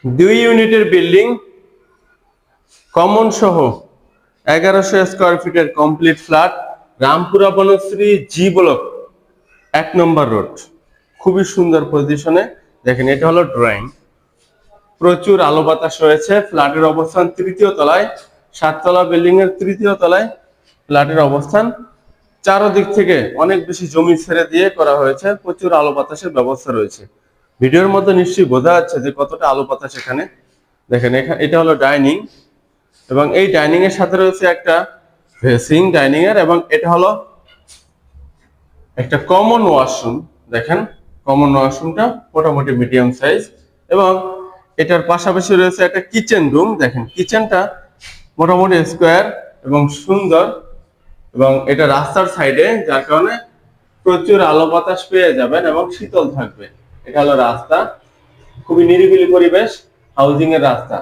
2 ইউনিটের building common সহ 1100 square ফিটের complete flat, Rampura Banasree G block 1 নম্বর রোড। খুবই সুন্দর পজিশনে। দেখেন এটা হলো ড্রয়িং। প্রচুর আলো বাতাস রয়েছে। ফ্ল্যাটের অবস্থান 3য় তলায়, 7 তলা বিল্ডিং এর 3য় তলায় ফ্ল্যাটের অবস্থান। চারদিক থেকে অনেক বেশি জমি ছেড়ে দিয়ে করা হয়েছে। প্রচুর আলো বাতাসের ব্যবস্থা রয়েছে। ভিডিওর মধ্যে নিশ্চয়ই বোঝা যাচ্ছে যে কতটা আলো বাতাস এখানে। দেখেন এটা হলো ডাইনিং, এবং এই ডাইনিং এর সাথে রয়েছে একটা ফেসিং ডাইনিং এর, এবং এটা হলো একটা কমন ওয়াশরুম। দেখেন কমন ওয়াশরুমটা মোটামুটি মিডিয়াম সাইজ, এবং এটার পাশাপাশি রয়েছে একটা কিচেন রুম। দেখেন কিচেনটা মোটামুটি স্কোয়ার এবং সুন্দর, এবং এটা রাস্তার সাইডে, যার কারণে প্রচুর আলো বাতাস পেয়ে যাবেন এবং শীতল থাকবে। এটা হলো রাস্তা, খুবই নিরিবিলি পরিবেশ, হাউজিং এর রাস্তা।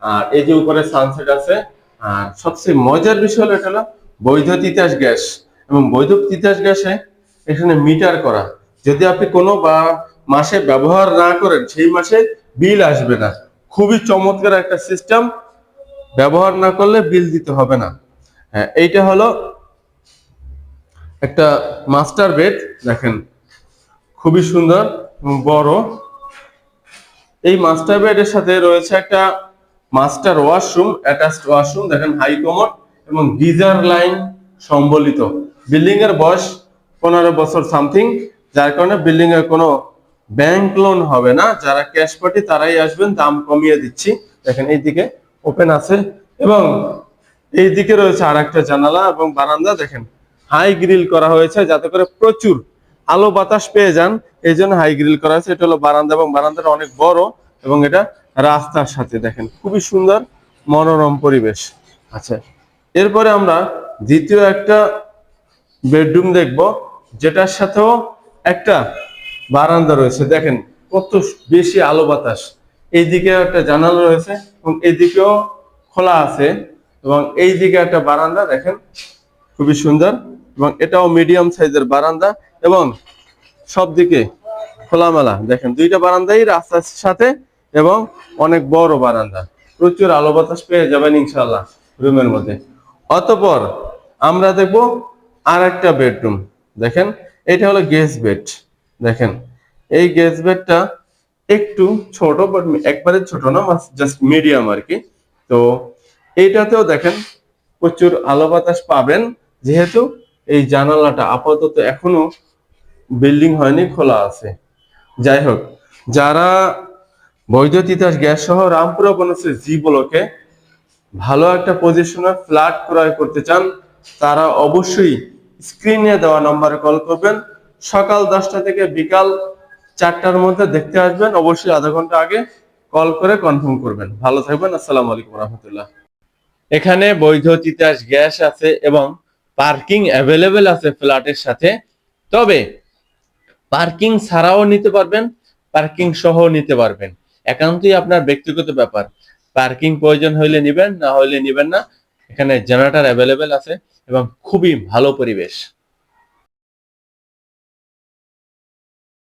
আর এই যে উপরে সানসেট আছে। আর সবচেয়ে মজার বিষয় হলো এটা হলো বৈধ তিতাস গ্যাস, এবং বৈধ তিতাস গ্যাসে এখানে মিটার করা। যদি আপনি কোনো মাসে ব্যবহার না করেন, সেই মাসে বিল আসবে না। খুবই চমৎকার একটা সিস্টেম, ব্যবহার না করলে বিল দিতে হবে না। হ্যাঁ, এইটা হলো একটা মাস্টার বেড। দেখেন খুবই সুন্দর এবং বড়। এই মাস্টার বেডের সাথে রয়েছে একটা মাস্টার ওয়াশরুম, অ্যাটাচড ওয়াশরুম। দেখেন হাই কমোড এবং গিজার লাইন সম্বলিত। বিল্ডিং এর বয়স 15 বছর সামথিং, যার কারণে বিল্ডিং এর কোনো ব্যাংক লোন হবে না। যারা ক্যাশ পার্টি তারাই আসবেন, দাম কমিয়ে দিচ্ছি। দেখেন এইদিকে ওপেন আছে, এবং এইদিকে রয়েছে আর একটা জানালা এবং বারান্দা। দেখেন হাই গ্রিল করা হয়েছে যাতে করে প্রচুর আলো বাতাস পেয়ে যান, এই জন্য হাই গ্রিল করা হয়েছে। এটা হলো বারান্দা, এবং বারান্দাটা অনেক বড়, এবং এটা রাস্তার সাথে। দেখেন খুবই সুন্দর মনোরম পরিবেশ। আচ্ছা, এরপরে আমরা দ্বিতীয় একটা বেডরুম দেখব, যেটার সাথেও একটা বারান্দা রয়েছে। দেখেন কত বেশি আলো বাতাস। এইদিকে একটা জানালা রয়েছে এবং এইদিকেও খোলা আছে, এবং এইদিকে একটা বারান্দা। দেখেন খুবই সুন্দর, এবং এটাও মিডিয়াম সাইজের বারান্দা, এবং সব দিকে খোলামেলা। দেখেন দুইটা বারান্দাই রাস্তার সাথে, এবং অনেক বড় বারান্দা। প্রচুর আলো বাতাস পেয়ে যাবেন ইনশাআল্লাহ রুমের মধ্যে। অতঃপর আমরা দেখব আর একটা বেডরুম। দেখেন এটা হলো গেস্ট বেড। দেখেন এই গেস্ট বেডটা একটু ছোট, বাট একবারে ছোট না, জাস্ট মিডিয়াম আর কি। তো এইটাতেও দেখেন প্রচুর আলো বাতাস পাবেন, যেহেতু এই জানালাটা আপাতত এখনো বিল্ডিং হয়নি, খোলা আছে। যাই হোক, যারা বৈধ তিতাস গ্যাস সহ রামপুরা বনশ্রী জি ব্লকে ভালো একটা পজিশনে ফ্ল্যাট ক্রয় করতে চান, তারা অবশ্যই স্ক্রিনে দেওয়া নম্বরে কল করবেন। সকাল 10টা থেকে বিকাল 4টার মধ্যে দেখতে আসবেন। অবশ্যই আধা ঘন্টা আগে কল করে কনফার্ম করবেন। ভালো থাকবেন। আসসালামু আলাইকুম রহমতুল্লাহ। এখানে বৈধ তিতাস গ্যাস আছে এবং পার্কিং অ্যাভেলেবেল আছে ফ্ল্যাটের সাথে। তবে পার্কিং ছাড়াও নিতে পারবেন, পার্কিং সহ নিতে পারবেন। একান্তই আপনার ব্যক্তিগত ব্যাপার। পার্কিং প্রয়োজন হইলে নিবেন, না হইলে নিবেন না। এখানে জেনারেটর অ্যাভেলেবেল আছে এবং খুবই ভালো পরিবেশ।